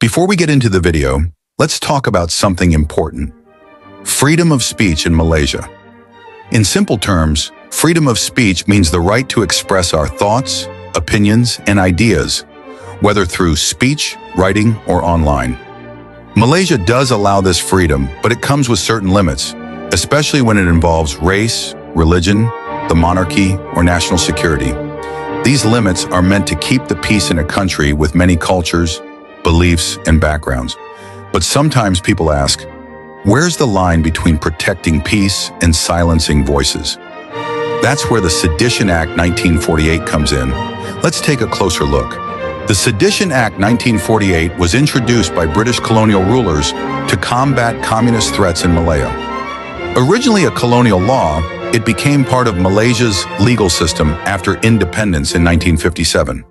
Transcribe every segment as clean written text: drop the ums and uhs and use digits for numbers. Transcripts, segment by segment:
Before we get into the video, let's talk about something important. Freedom of speech in Malaysia. In simple terms, freedom of speech means the right to express our thoughts, opinions, and ideas, whether through speech, writing, or online. Malaysia does allow this freedom, but it comes with certain limits, especially when it involves race, religion, the monarchy, or national security. These limits are meant to keep the peace in a country with many cultures, beliefs, and backgrounds. But sometimes people ask, where's the line between protecting peace and silencing voices? That's where the Sedition Act 1948 comes in. Let's take a closer look. The Sedition Act 1948 was introduced by British colonial rulers to combat communist threats in Malaya. Originally a colonial law, it became part of Malaysia's legal system after independence in 1957.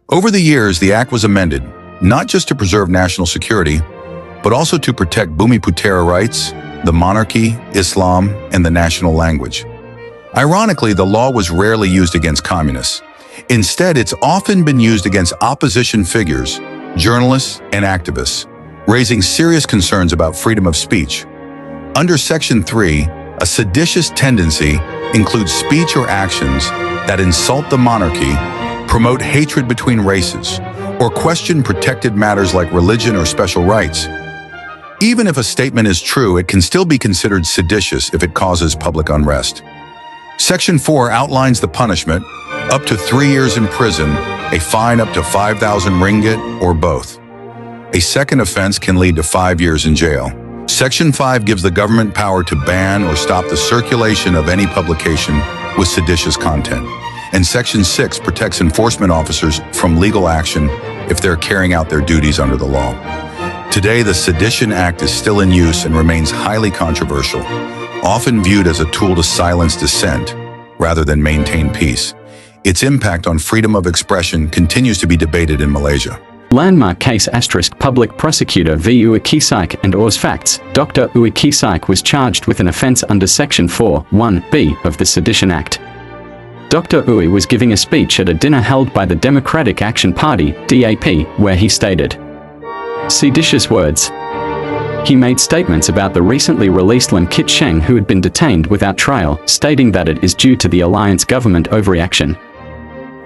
Over the years, the act was amended, not just to preserve national security, but also to protect Bumiputera rights, the monarchy, Islam, and the national language. Ironically, the law was rarely used against communists. Instead, it's often been used against opposition figures, journalists, and activists, raising serious concerns about freedom of speech. Under Section 3, a seditious tendency includes speech or actions that insult the monarchy, promote hatred between races, or question protected matters like religion or special rights. Even if a statement is true, it can still be considered seditious if it causes public unrest. Section 4 outlines the punishment, up to 3 years in prison, a fine up to 5,000 ringgit, or both. A second offense can lead to 5 years in jail. Section 5 gives the government power to ban or stop the circulation of any publication with seditious content. And Section 6 protects enforcement officers from legal action if they're carrying out their duties under the law. Today, the Sedition Act is still in use and remains highly controversial, often viewed as a tool to silence dissent rather than maintain peace. Its impact on freedom of expression continues to be debated in Malaysia. Landmark case * Public Prosecutor v. Uikisaik and Ors Facts. Dr. Uikisaik was charged with an offence under Section 4(1)(b) of the Sedition Act. Dr. Ui was giving a speech at a dinner held by the Democratic Action Party, DAP, where he stated seditious words. He made statements about the recently released Lim Kit Sheng, who had been detained without trial, stating that it is due to the alliance government overreaction.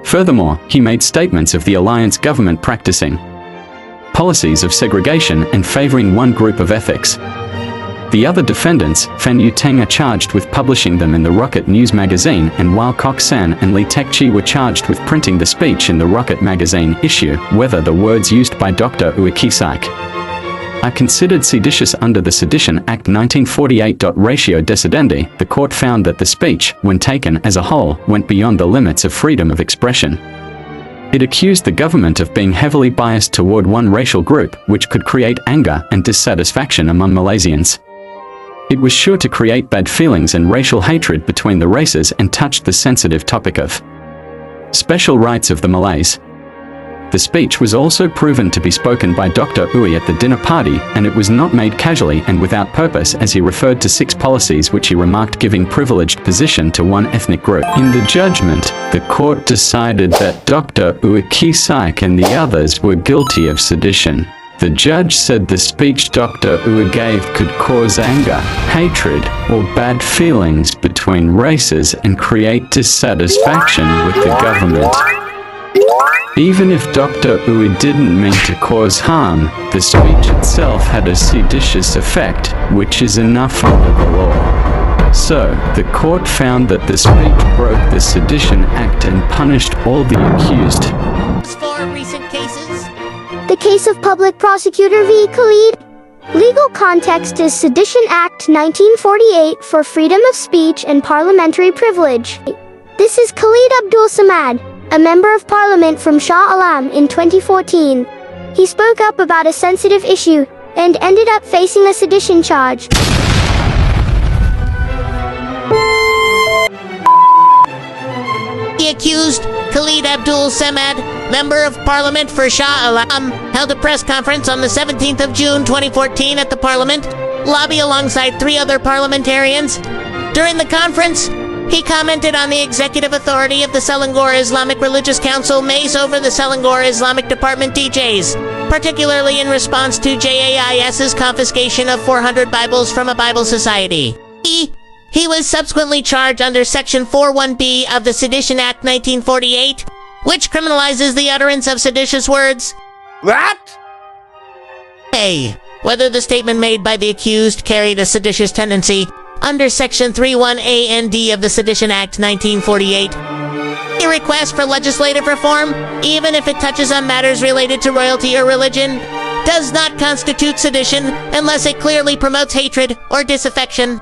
Furthermore, he made statements of the alliance government practicing policies of segregation and favoring one group of ethics. The other defendants, Fan Yu Teng, are charged with publishing them in the Rocket News magazine, and while Kok San and Lee Tek Chi were charged with printing the speech in the Rocket magazine issue, whether the words used by Dr. Uikisaik are considered seditious under the Sedition Act 1948. Ratio decidendi, the court found that the speech, when taken as a whole, went beyond the limits of freedom of expression. It accused the government of being heavily biased toward one racial group, which could create anger and dissatisfaction among Malaysians. It was sure to create bad feelings and racial hatred between the races and touched the sensitive topic of special rights of the Malays. The speech was also proven to be spoken by Dr. Ui at the dinner party, and it was not made casually and without purpose, as he referred to 6 policies which he remarked giving privileged position to one ethnic group. In the judgment, the court decided that Dr. Uikisaik and the others were guilty of sedition. The judge said the speech Dr. Ui gave could cause anger, hatred, or bad feelings between races and create dissatisfaction with the government. Even if Dr. Ui didn't mean to cause harm, the speech itself had a seditious effect, which is enough under the law. So, the court found that the speech broke the Sedition Act and punished all the accused. For recent cases, the case of Public Prosecutor v. Khalid. Legal context is Sedition Act 1948 for freedom of speech and parliamentary privilege. This is Khalid Abdul Samad, a member of parliament from Shah Alam in 2014. He spoke up about a sensitive issue and ended up facing a sedition charge. the accused, Khalid Abdul Samad, Member of Parliament for Shah Alam, held a press conference on the 17th of June 2014 at the Parliament lobby alongside 3 other parliamentarians. During the conference, he commented on the executive authority of the Selangor Islamic Religious Council, MAIS, over the Selangor Islamic Department DJs. particularly in response to JAIS's confiscation of 400 Bibles from a Bible society. He was subsequently charged under Section 41B of the Sedition Act 1948, which criminalizes the utterance of seditious words. What? A. Whether the statement made by the accused carried a seditious tendency under Section 31A and D of the Sedition Act 1948. A request for legislative reform, even if it touches on matters related to royalty or religion, does not constitute sedition unless it clearly promotes hatred or disaffection.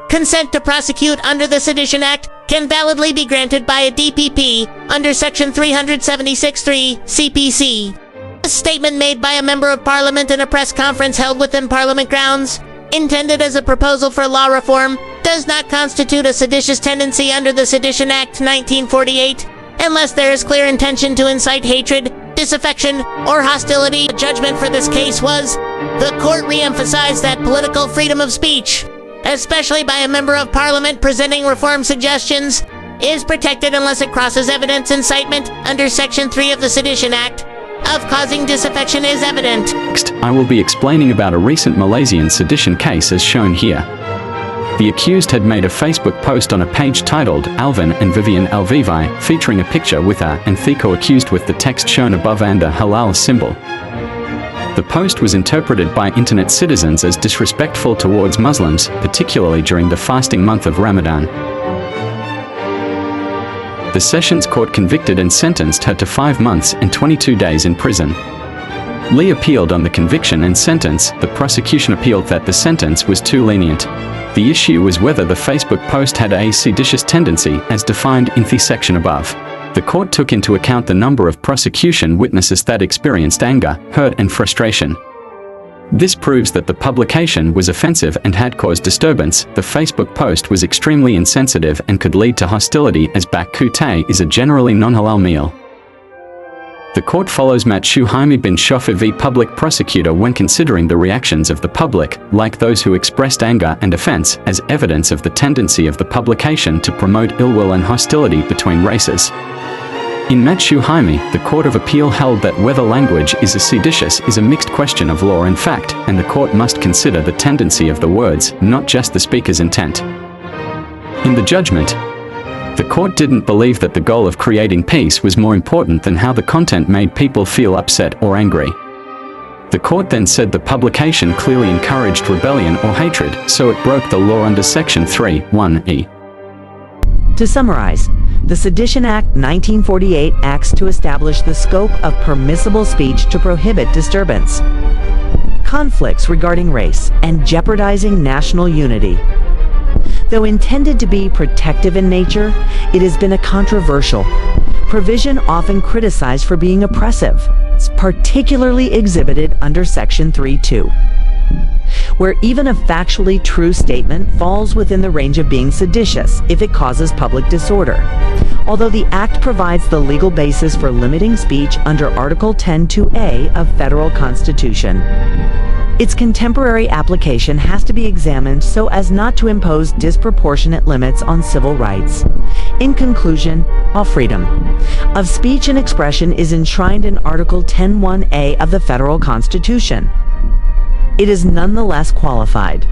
Consent to prosecute under the Sedition Act can validly be granted by a DPP under Section 376(3) CPC. A statement made by a member of Parliament in a press conference held within Parliament grounds, intended as a proposal for law reform, does not constitute a seditious tendency under the Sedition Act 1948 unless there is clear intention to incite hatred, disaffection, or hostility. The judgment for this case was, the court re-emphasized that political freedom of speech, especially by a member of Parliament presenting reform suggestions, is protected unless it crosses evidence incitement under Section 3 of the Sedition Act of causing disaffection is evident. Next, I will be explaining about a recent Malaysian sedition case as shown here. The accused had made a Facebook post on a page titled Alvin and Vivian Alvivi, featuring a picture with a and Thiko accused with the text shown above and a halal symbol. The post was interpreted by internet citizens as disrespectful towards Muslims, particularly during the fasting month of Ramadan. The Sessions Court convicted and sentenced her to 5 months and 22 days in prison. Lee appealed on the conviction and sentence. The prosecution appealed that the sentence was too lenient. The issue was whether the Facebook post had a seditious tendency, as defined in the section above. The court took into account the number of prosecution witnesses that experienced anger, hurt, and frustration. This proves that the publication was offensive and had caused disturbance. The Facebook post was extremely insensitive and could lead to hostility, as bak kuteh is a generally non-halal meal. The court follows Mat Shuhaimi bin Shofir v. Public Prosecutor when considering the reactions of the public, like those who expressed anger and offense, as evidence of the tendency of the publication to promote ill will and hostility between races. In Mat Shuhaimi, the Court of Appeal held that whether language is seditious is a mixed question of law and fact, and the court must consider the tendency of the words, not just the speaker's intent. In the judgment, the court didn't believe that the goal of creating peace was more important than how the content made people feel upset or angry. The court then said the publication clearly encouraged rebellion or hatred, so it broke the law under Section 3(1)(e). To summarize, the Sedition Act 1948 acts to establish the scope of permissible speech to prohibit disturbance, conflicts regarding race, and jeopardizing national unity. Though intended to be protective in nature, it has been a controversial provision often criticized for being oppressive, particularly exhibited under Section 3(2), where even a factually true statement falls within the range of being seditious if it causes public disorder. Although the Act provides the legal basis for limiting speech under Article 10(2)(a) of Federal Constitution, its contemporary application has to be examined so as not to impose disproportionate limits on civil rights. In conclusion, while freedom of speech and expression is enshrined in Article 10(1)(a) of the Federal Constitution, it is nonetheless qualified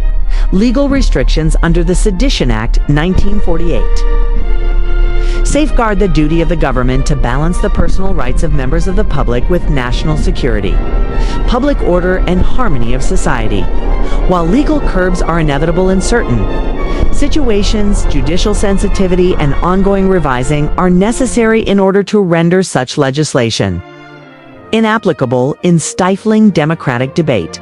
legal restrictions under the Sedition Act 1948 safeguard the duty of the government to balance the personal rights of members of the public with national security, public order, and harmony of society. While legal curbs are inevitable in certain situations, judicial sensitivity and ongoing revising are necessary in order to render such legislation inapplicable in stifling democratic debate.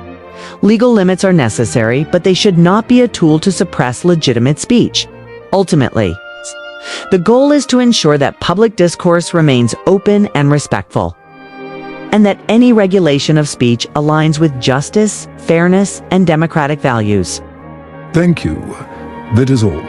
Legal limits are necessary, but they should not be a tool to suppress legitimate speech. Ultimately, the goal is to ensure that public discourse remains open and respectful, and that any regulation of speech aligns with justice, fairness, and democratic values. Thank you. That is all.